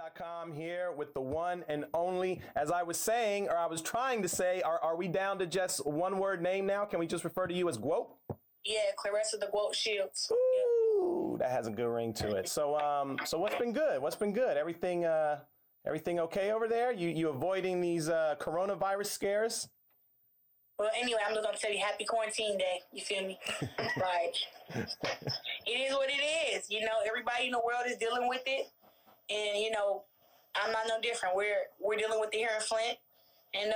FightHype.com here with the one and only, as I was saying, or I was trying to say, are we down to just one word name now? Can we just refer to you as Guo? Yeah, Claressa the Guo Shields. Ooh, that has a good ring to it. So what's been good? What's been good? Everything okay over there? You avoiding these coronavirus scares? Well, anyway, I'm just gonna tell you, happy quarantine day. You feel me? Like, it is what it is. You know, everybody in the world is dealing with it, and you know, I'm not no different. We're dealing with it here in Flint, and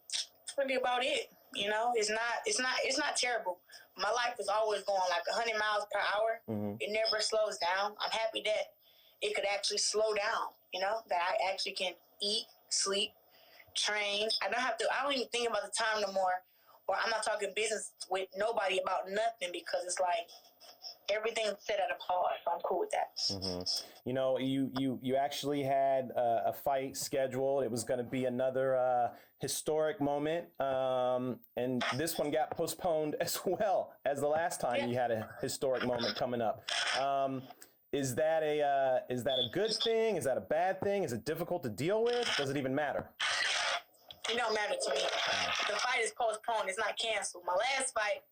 that's really about it. You know, it's not terrible. My life is always going like 100 miles per hour. Mm-hmm. It never slows down. I'm happy that it could actually slow down. You know, that I actually can eat, sleep, train. I don't even think about the time no more, or I'm not talking business with nobody about nothing, because it's like everything's set at a pause. So I'm cool with that. Mm-hmm. You know, you actually had a fight scheduled. It was going to be another historic moment, and this one got postponed as well as the last time you had a historic moment coming up. Is that a good thing? Is that a bad thing? Is it difficult to deal with? Does it even matter? It don't matter to me. The fight is postponed. It's not canceled. My last fight,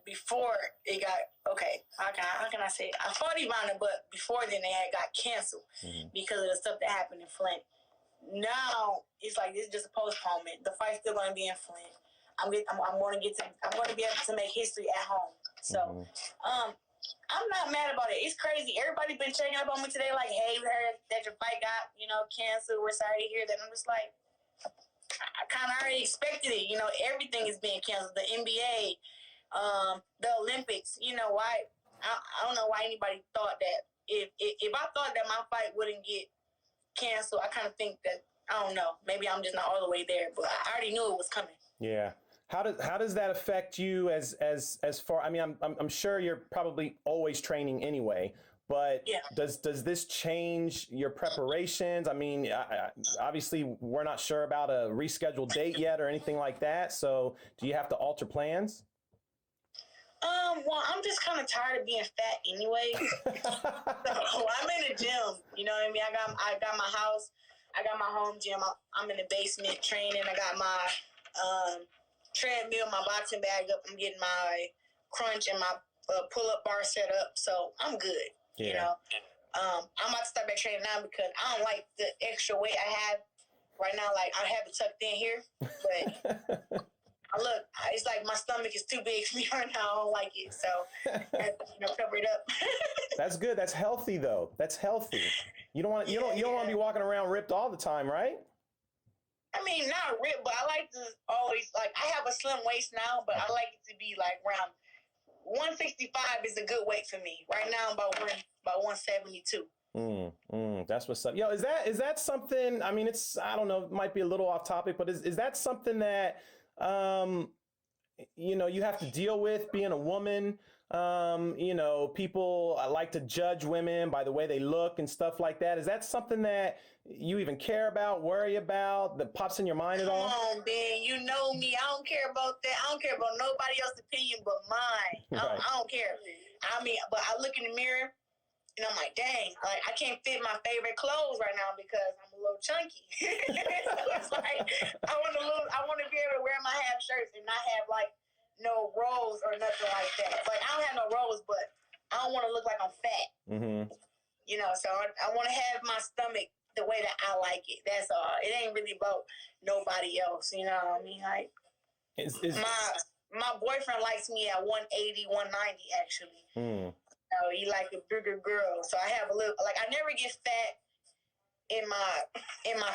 before it got, okay, how can I say it? I fought Ivana, but before then they had got canceled because of the stuff that happened in Flint. Now it's like this is just a postponement. The fight's still going to be in Flint. I'm going to be able to make history at home. So, I'm not mad about it. It's crazy. Everybody been checking up on me today, like, hey, we heard that your fight got, canceled. We're sorry to hear that. I'm just like, I kind of already expected it. You know, everything is being canceled. The NBA, the Olympics. You know why? I don't know why anybody thought that. If I thought that my fight wouldn't get canceled, I kind of think that, I don't know. Maybe I'm just not all the way there, but I already knew it was coming. Yeah. How does that affect you as far? I mean, I'm sure you're probably always training anyway, but does this change your preparations? I mean, obviously we're not sure about a rescheduled date yet or anything like that. So do you have to alter plans? Well, I'm just kind of tired of being fat anyway. So I'm in the gym. You know what I mean? I got my house. I got my home gym. I'm in the basement training. I got my treadmill, my boxing bag up. I'm getting my crunch and my pull-up bar set up. So I'm good. Yeah. You know, I'm about to start back training now because I don't like the extra weight I have right now. Like, I have it tucked in here, but look, it's like my stomach is too big for me right now. I don't like it, so I have to, cover it up. That's good. That's healthy, though. That's healthy. You don't want to be walking around ripped all the time, right? I mean, not ripped, but I like to always, like, I have a slim waist now, but I like it to be like around 165 is a good weight for me. Right now, I'm about 172. That's what's up. Yo, is that something? I mean, I don't know, it might be a little off topic, but is that something that you have to deal with being a woman? People like to judge women by the way they look and stuff like that. Is that something that you even care about, worry about, that pops in your mind at all? Come on, Ben. You know me. I don't care about that. I don't care about nobody else's opinion but mine. Right. I don't care. I mean, but I look in the mirror and I'm like, dang, like, I can't fit my favorite clothes right now because I'm a little chunky. So it's like, I want to be able to wear my half shirts and not have like no rolls or nothing like that. Like, I don't have no rolls, but I don't want to look like I'm fat. Mm-hmm. So I want to have my stomach the way that I like it. That's all. It ain't really about nobody else. You know what I mean? Like, my boyfriend likes me at 180, 190 actually. He like a bigger girl. So I have a little, like, I never get fat in my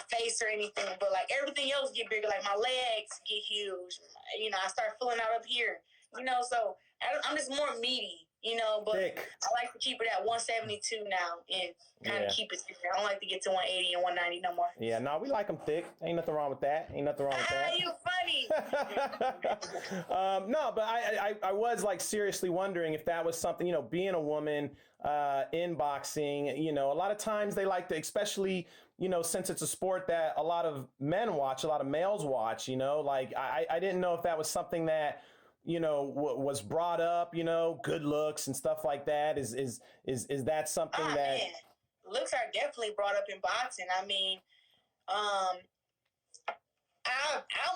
face or anything, but like everything else get bigger. Like my legs get huge. I start filling out up here. So I'm just more meaty. But thick. I like to keep it at 172 now and kind of keep it there. I don't like to get to 180 and 190 no more. Yeah, no, we like them thick. Ain't nothing wrong with that. You funny. No, but I was like seriously wondering if that was something, being a woman in boxing, a lot of times they like to, especially, since it's a sport that a lot of men watch, a lot of males watch, like I didn't know if that was something that, was brought up, good looks and stuff like that. Is that something that? Man. looks are definitely brought up in boxing. I mean, I'm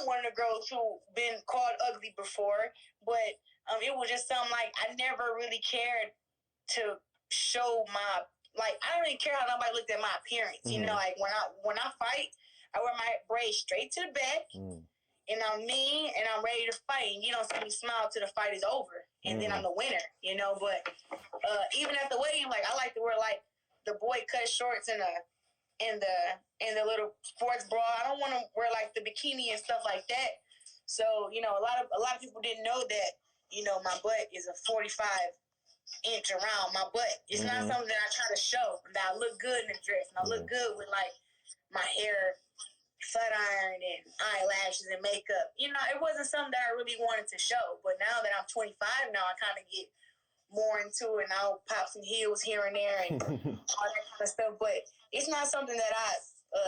one of the girls who been called ugly before, but it was just something like I never really cared to show my, like, I don't even care how nobody looked at my appearance. You know, like when I fight, I wear my braids straight to the back, and I'm mean and I'm ready to fight. And you don't see me smile till the fight is over, and then I'm the winner. You know, but even at the weigh-in, like I like to wear like the boy cut shorts and the little sports bra. I don't want to wear like the bikini and stuff like that. So, you know, a lot of people didn't know that, you know, my butt is a 45-inch around my butt. It's not something that I try to show. That I look good in the dress, and I look good with like my hair flat iron and eyelashes and makeup. You know, it wasn't something that I really wanted to show. But now that I'm 25 now, I kind of get more into it, and I'll pop some heels here and there and all that kind of stuff. But it's not something that I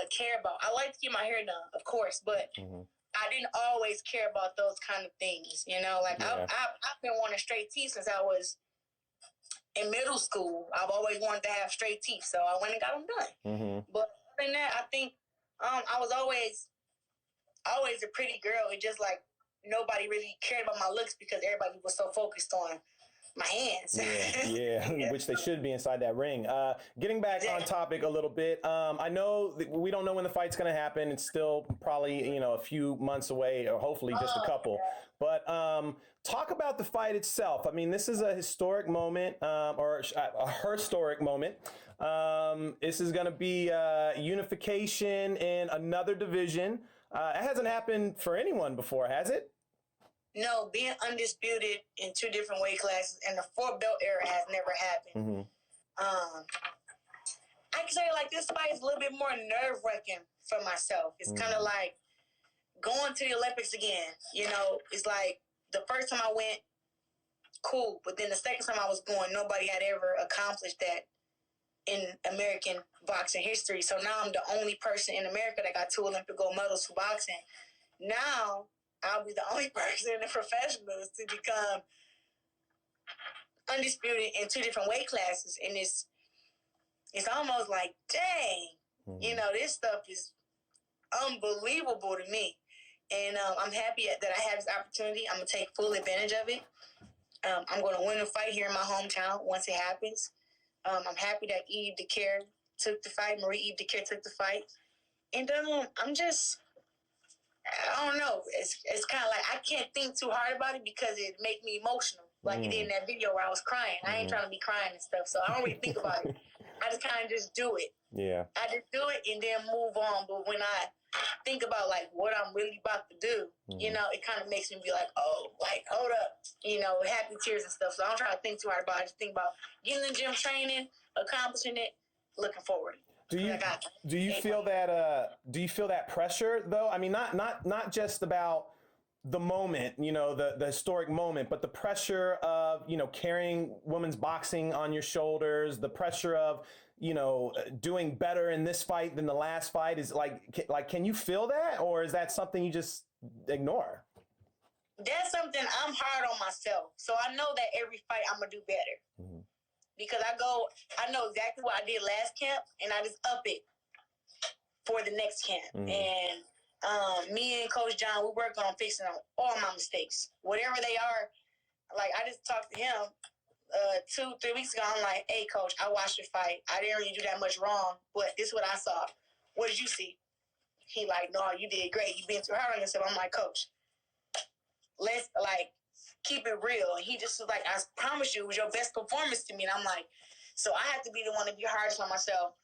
care about. I like to get my hair done, of course, but I didn't always care about those kind of things. You know, like I've been wanting straight teeth since I was in middle school. I've always wanted to have straight teeth, so I went and got them done. But other than that, I think I was always a pretty girl. It just like nobody really cared about my looks because everybody was so focused on my hands. Yeah, which they should be inside that ring. Getting back on topic a little bit, I know we don't know when the fight's going to happen. It's still probably, you know, a few months away, or hopefully just a couple. But talk about the fight itself. I mean, this is a historic moment, or a herstory moment. This is going to be unification in another division. It hasn't happened for anyone before, has it? No, being undisputed in 2 different weight classes and the 4-belt era has never happened. I can say like this fight is a little bit more nerve-wracking for myself. It's kind of like going to the Olympics again. You know, it's like the first time I went, cool, but then the second time I was going, nobody had ever accomplished that in American boxing history. So now I'm the only person in America that got 2 Olympic gold medals for boxing. Now I'll be the only person in the professionals to become undisputed in 2 different weight classes. And it's almost like, dang, you know, this stuff is unbelievable to me. And I'm happy that I have this opportunity. I'm going to take full advantage of it. I'm going to win a fight here in my hometown once it happens. I'm happy that Dicaire took the fight. Marie Dicaire took the fight. And I don't know. It's kind of like I can't think too hard about it because it make me emotional. Like it did in that video where I was crying. I ain't trying to be crying and stuff, so I don't really think about it. I just kind of just do it. Yeah. I just do it and then move on. But when I think about like what I'm really about to do, you know, it kind of makes me be like, oh, like hold up, you know, happy tears and stuff. So I don't try to think too hard about it. I just think about getting in the gym, training, accomplishing it, looking forward. Do you feel that pressure though? I mean, not just about the moment, you know, the historic moment, but the pressure of, you know, carrying women's boxing on your shoulders, the pressure of, you know, doing better in this fight than the last fight is like, can you feel that, or is that something you just ignore? That's something I'm hard on myself. So I know that every fight I'm gonna do better. Because I know exactly what I did last camp, and I just up it for the next camp. And me and Coach John, we work on fixing all my mistakes. Whatever they are, like I just talked to him 2-3 weeks ago. I'm like, hey, Coach, I watched your fight. I didn't really do that much wrong, but this is what I saw. What did you see? He like, no, you did great. You've been too hard on yourself. I'm like, Coach, let's like keep it real. And he just was like, I promise you, it was your best performance to me. And I'm like, so I have to be the one to be hardest on myself.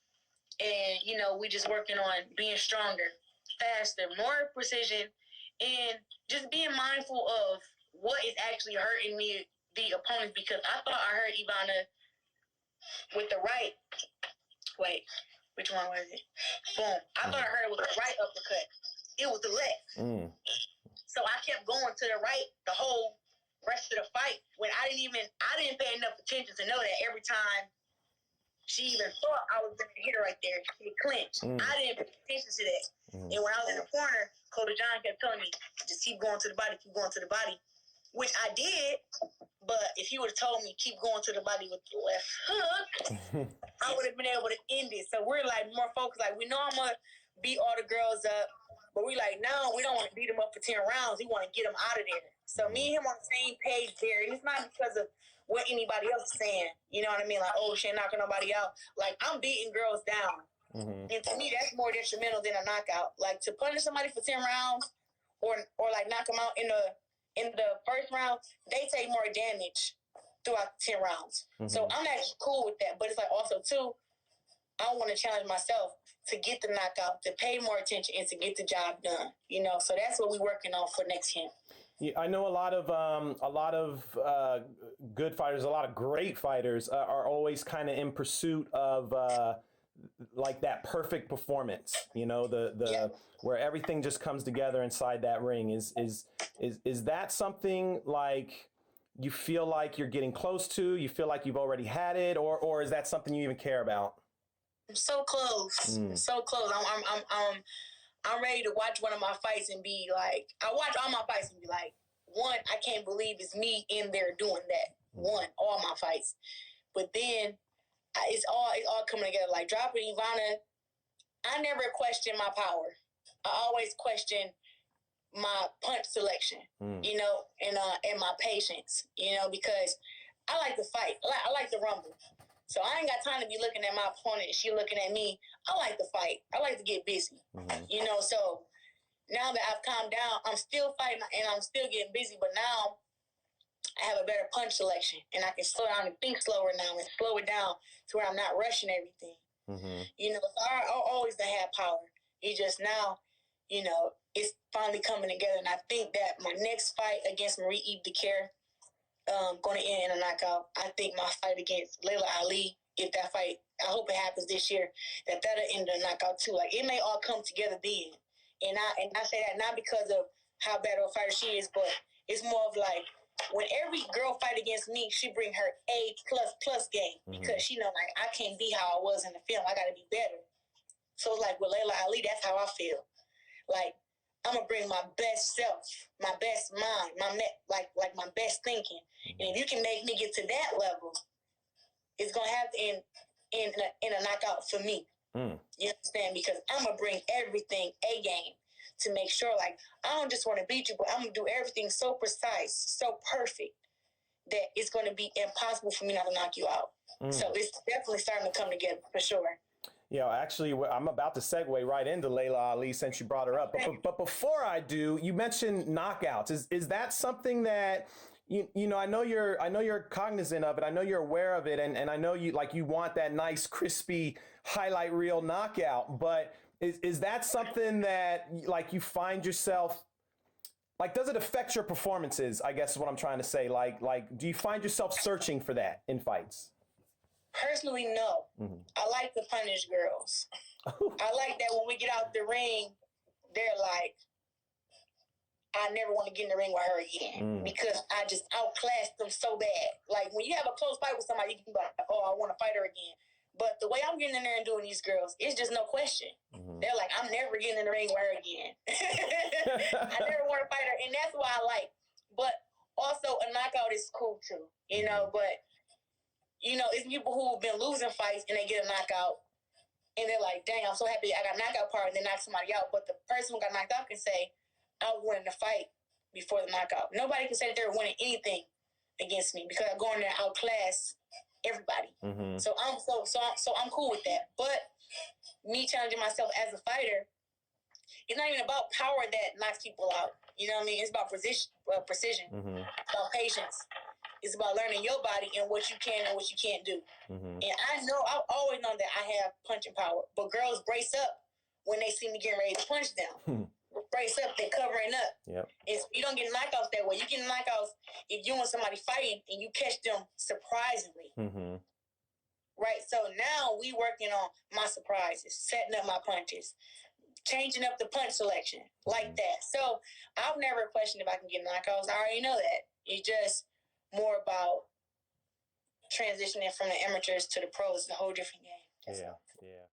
And, you know, we just working on being stronger, faster, more precision, and just being mindful of what is actually hurting me, the opponents, because I thought I hurt Ivana with the right. Wait, which one was it? Boom. I thought I hurt it with the right uppercut. It was the left. So I kept going to the right the whole rest of the fight when I didn't pay enough attention to know that every time she even thought I was going to hit her right there, she clinched. I didn't pay attention to that. And when I was in the corner, Coach John kept telling me, just keep going to the body, keep going to the body. which I did. But if he would have told me keep going to the body with the left hook, I would have been able to end it. So we're like more focused. Like we know I'm gonna beat all the girls up, but we like no, we don't want to beat them up for 10 rounds. We want to get them out of there. So me and him on the same page there, and it's not because of what anybody else is saying. You know what I mean? Like oh, she ain't knocking nobody out. Like I'm beating girls down, and to me that's more detrimental than a knockout. Like to punish somebody for 10 rounds, or like knock them out in the first round, they take more damage throughout 10 rounds. So I'm actually cool with that. But it's like also, too, I want to challenge myself to get the knockout, to pay more attention, and to get the job done. You know, so that's what we're working on for next camp. Yeah, I know a lot of good fighters, a lot of great fighters are always kind of in pursuit of like that perfect performance, you know, the where everything just comes together inside that ring. Is that something like you feel like you're getting close to? You feel like you've already had it, or is that something you even care about? I'm so close, so close. I'm ready to watch one of my fights and be like, I watch all my fights and be like, one, I can't believe it's me in there doing that. One, all my fights, but then it's all coming together. Like dropping Ivana, I never question my power. I always question my punch selection, you know, and my patience, you know, because I like to fight. I like to rumble. So I ain't got time to be looking at my opponent. She looking at me. I like to fight. I like to get busy, you know. So now that I've calmed down, I'm still fighting and I'm still getting busy. But now I have a better punch selection and I can slow down and think slower now and slow it down to where I'm not rushing everything. You know, so I always have power. It just now, you know, it's finally coming together. And I think that my next fight against Marie-Eve Dicaire, going to end in a knockout. I think my fight against Layla Ali, if that fight, I hope it happens this year, that'll end in a knockout too. Like it may all come together then. And I say that not because of how bad of a fighter she is, but it's more of like when every girl fight against me, she bring her A++ game because she know like I can't be how I was in the film. I got to be better. So like with Layla Ali, that's how I feel. Like I'm gonna bring my best self, my best mind, like my best thinking. And if you can make me get to that level, it's gonna have to end in a knockout for me. You understand? Because I'm gonna bring everything A game to make sure, like I don't just want to beat you, but I'm gonna do everything so precise, so perfect that it's gonna be impossible for me not to knock you out. So it's definitely starting to come together for sure. Yeah, actually, I'm about to segue right into Layla Ali since you brought her up. But before I do, you mentioned knockouts. Is that something that you know? I know you're cognizant of it. I know you're aware of it, and I know you want that nice crispy highlight reel knockout. But is that something that like you find yourself like? Does it affect your performances? I guess is what I'm trying to say. Like do you find yourself searching for that in fights? Personally, no. I like to punish girls. I like that when we get out the ring, they're like, I never want to get in the ring with her again because I just outclassed them so bad. Like when you have a close fight with somebody, you can be like, oh, I want to fight her again. But the way I'm getting in there and doing these girls, it's just no question. They're like, I'm never getting in the ring with her again. I never want to fight her. And that's why I like. But also a knockout is cool too, you know, but you know, it's people who've been losing fights and they get a knockout and they're like, dang, I'm so happy I got a knockout part and they knock somebody out. But the person who got knocked out can say, I was winning the fight before the knockout. Nobody can say that they're winning anything against me because I go in there and outclass everybody. So I'm cool with that. But me challenging myself as a fighter, it's not even about power that knocks people out. You know what I mean? It's about precision, about patience. It's about learning your body and what you can and what you can't do. And I've always known that I have punching power. But girls brace up when they see me getting ready to punch them. Brace up, they're covering up. You don't get knockouts that way. You get knockouts if you and somebody fighting and you catch them surprisingly. Right? So now we working on my surprises, setting up my punches, changing up the punch selection like that. So I've never questioned if I can get knockouts. I already know that. It's just more about transitioning from the amateurs to the pros. It's a whole different game. Yeah.